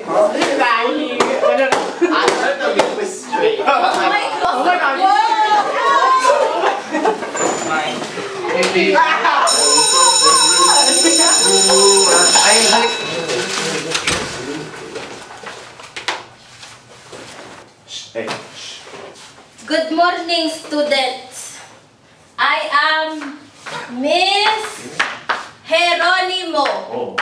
Lagi. I learned to make this straight. Oh my god. Mine. Good morning, students. I am Miss Geronimo. Oh.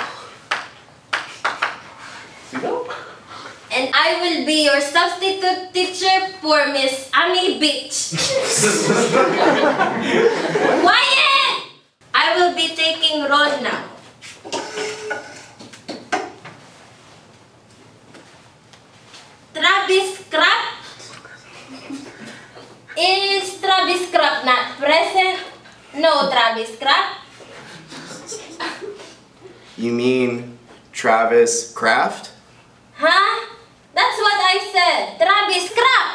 And I will be your substitute teacher for Miss Amy Beach. Quiet! I will be taking roll now. Travis Scrap? Is Travis Scrap not present? No, Travis Scrap? You mean Travis Kraft? Huh? That's what I said. Travis Scrap!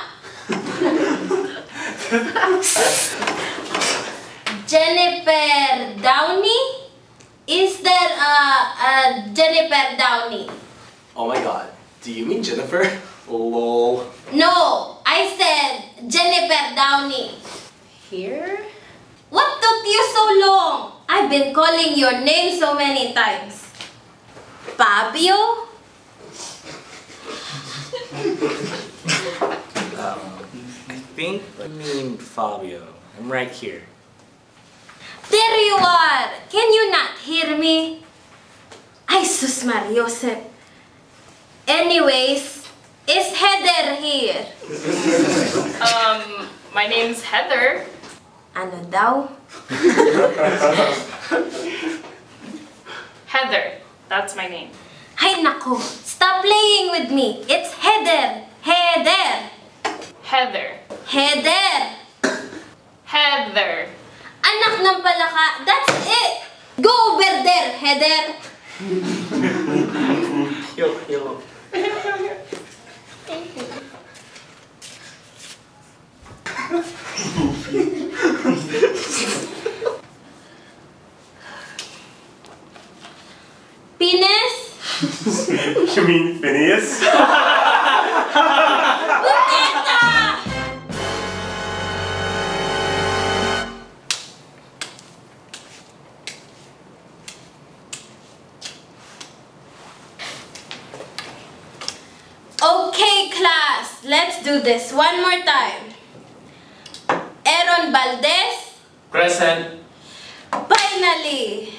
Jennifer Downey? Is there a Jennifer Downey? Oh my god. Do you mean Jennifer? Lol. No, I said Jennifer Downey. Here? What took you so long? I've been calling your name so many times. Fabio? I think I mean Fabio. I'm right here. There you are! Can you not hear me? Ay, sus Mariosep. Anyways, is Heather here? My name's Heather. Ano daw? Heather. That's my name. Ay, nako. Stop playing with me. It's Heather. Heather. Heather. Heather. Heather. Anak ng palaka. That's it. Go over there, Heather. Yo. Penis? You mean Phineas? Okay, class. Let's do this one more time. Aaron Valdez. Present. Finally.